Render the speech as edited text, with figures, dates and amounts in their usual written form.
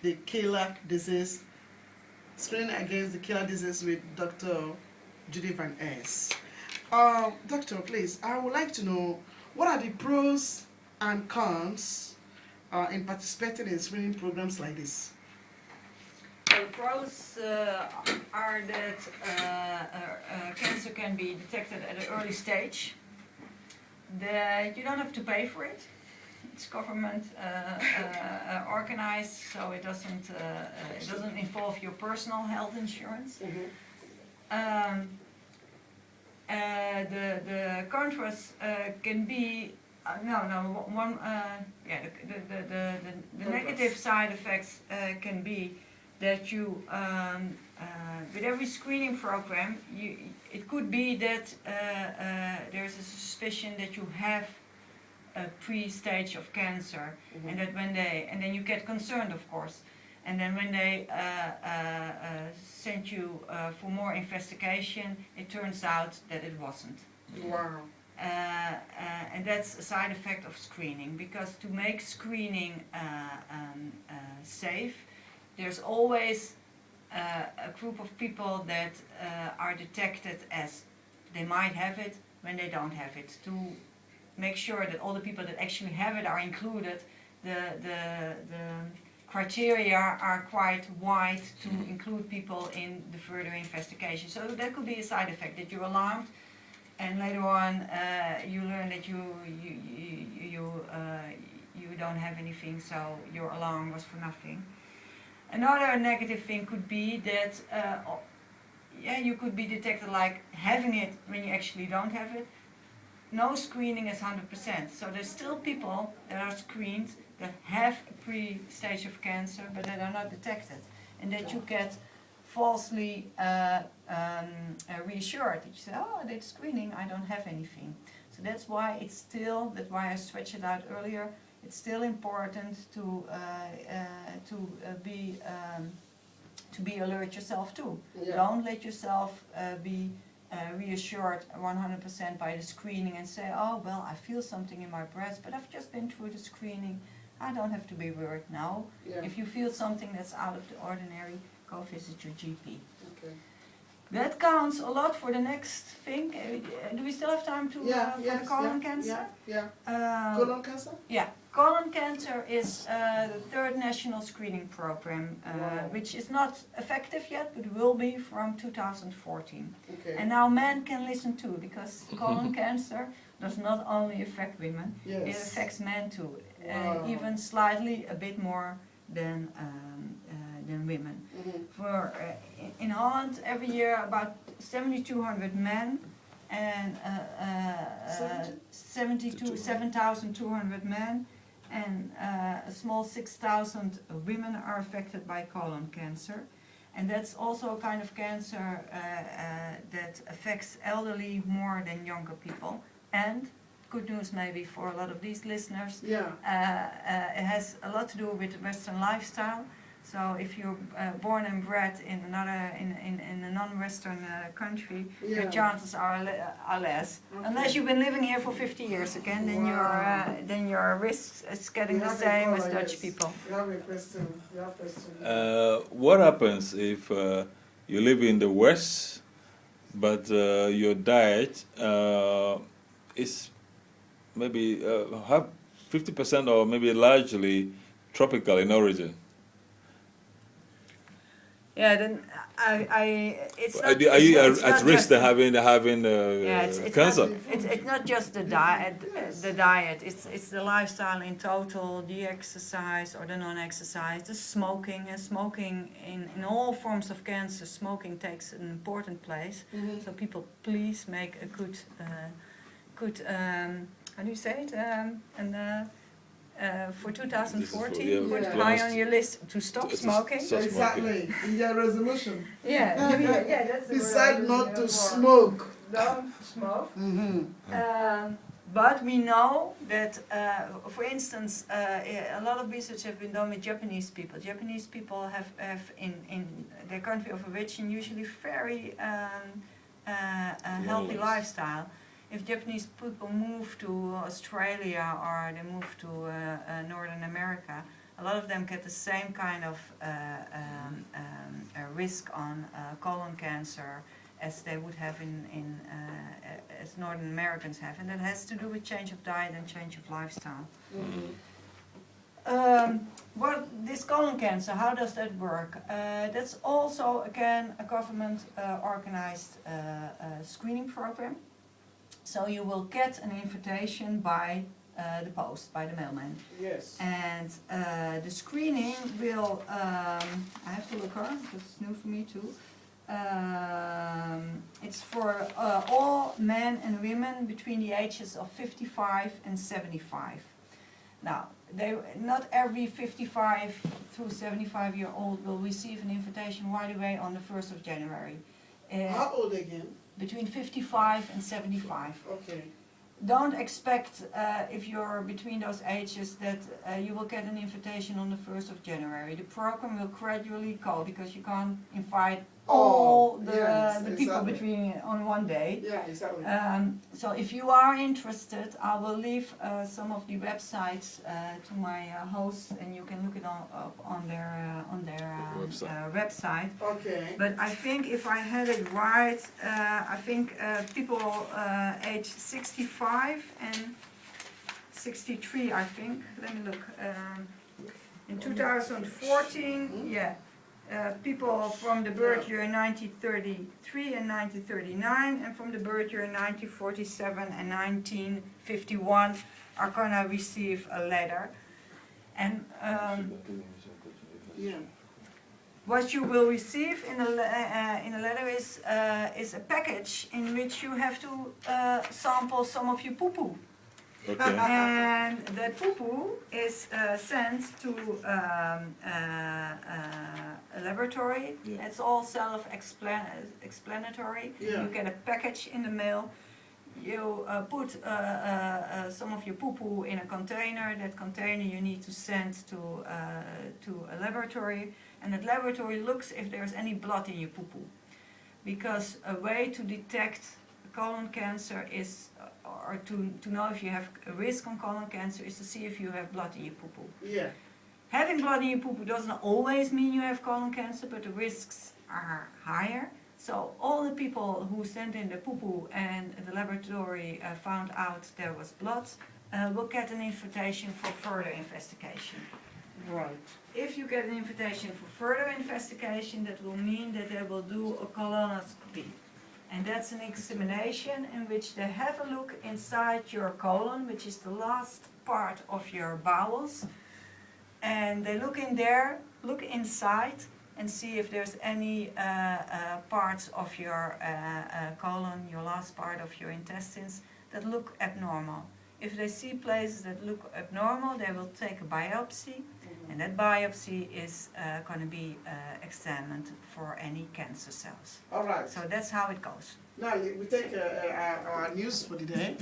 the killer disease, screening against the killer disease with Dr. Judy Van Es. Doctor, please, I would like to know what are the pros and cons in participating in screening programs like this? The pros are that cancer can be detected at an early stage. That you don't have to pay for it. It's government organized, so it doesn't involve your personal health insurance. The contrast can be the negative side effects can be that you with every screening program it could be that there's a suspicion that you have a pre-stage of cancer, and that when then you get concerned, of course, and then when they send you for more investigation, it turns out that it wasn't. Wow. And that's a side effect of screening, because to make screening safe, there's always a group of people that are detected as they might have it when they don't have it. To make sure that all the people that actually have it are included, the criteria are quite wide to include people in the further investigation. So that could be a side effect, that you're alarmed, and later on you learn that you don't have anything, so your alarm was for nothing. Another negative thing could be that you could be detected like having it when you actually don't have it. No screening is 100%, so there's still people that are screened that have a pre-stage of cancer but that are not detected, and that you get falsely reassured that you say, oh, I did screening, I don't have anything. So that's why that's why I stretched it out earlier. It's still important to be alert yourself too. Yeah. Don't let yourself be reassured 100% by the screening and say, oh well, I feel something in my breast, but I've just been through the screening, I don't have to be worried now. Yeah. If you feel something that's out of the ordinary, go visit your GP. Okay. That counts a lot for the next thing. Do we still have time to for the colon cancer? Colon cancer? Yeah. Colon cancer is the third national screening program, which is not effective yet, but will be from 2014. Okay. And now men can listen too, because colon cancer does not only affect women, it affects men too, even slightly a bit more than women. For in Holland, every year about 7,200 men and 7,200 men and a small 6,000 women are affected by colon cancer. And that's also a kind of cancer that affects elderly more than younger people. And good news maybe for a lot of these listeners, it has a lot to do with Western lifestyle. So if you're born and bred in a non-Western country, your chances are less. Okay. Unless you've been living here for 50 years again, then your risk is getting the same as Dutch people. You have a question. What happens if you live in the West, but your diet is maybe have 50% or maybe largely tropical in origin? Yeah, then it's not. Are you at risk of having cancer? It's not just the diet. It's the lifestyle in total, the exercise or the non-exercise, the smoking. And smoking in all forms of cancer, smoking takes an important place. So people, please make a good how do you say it? For 2014, put high on your list to stop smoking. Exactly, in your resolution. That's the decide not to smoke. Don't smoke. But we know that, for instance, a lot of research have been done with Japanese people. Japanese people have in their country of origin usually very healthy lifestyle. If Japanese people move to Australia or they move to Northern America, a lot of them get the same kind of risk on colon cancer as they would have as Northern Americans have, and that has to do with change of diet and change of lifestyle. What this colon cancer, how does that work? That's also again a government organized screening program. So you will get an invitation by the post, by the mailman. Yes. And the screening will, I have to look her, because it's new for me too. It's for all men and women between the ages of 55 and 75. Now, not every 55 through 75-year-old will receive an invitation right away on the 1st of January. How old again? Between 55 and 75. Okay. Don't expect, if you're between those ages, that you will get an invitation on the 1st of January. The program will gradually go, because you can't invite all the people between on one day. Yeah, exactly. So if you are interested, I will leave some of the websites to my hosts, and you can look it on their website. Okay. But I think if I had it right, I think people age 65 and 63, I think. Let me look. In 2014, yeah. People from the birth year 1933 and 1939, and from the birth year 1947 and 1951 are gonna receive a letter. And what you will receive in a letter is a package in which you have to sample some of your poo-poo. Okay. And that poo-poo is sent to a laboratory. Yeah. It's all self-explanatory. Yeah. You get a package in the mail. You put some of your poo-poo in a container. That container you need to send to a laboratory, and that laboratory looks if there's any blood in your poo-poo. Because a way to detect colon cancer is, or to know if you have a risk on colon cancer, is to see if you have blood in your poo-poo. Yeah. Having blood in your poo-poo doesn't always mean you have colon cancer, but the risks are higher. So all the people who sent in the poo-poo and the laboratory found out there was blood will get an invitation for further investigation. Right. If you get an invitation for further investigation, that will mean that they will do a colonoscopy. And that's an examination in which they have a look inside your colon, which is the last part of your bowels. And they look in there, look inside, and see if there's any parts of your colon, your last part of your intestines, that look abnormal. If they see places that look abnormal, they will take a biopsy, and that biopsy is going to be examined for any cancer cells. All right. So that's how it goes. Now we take our news for the day.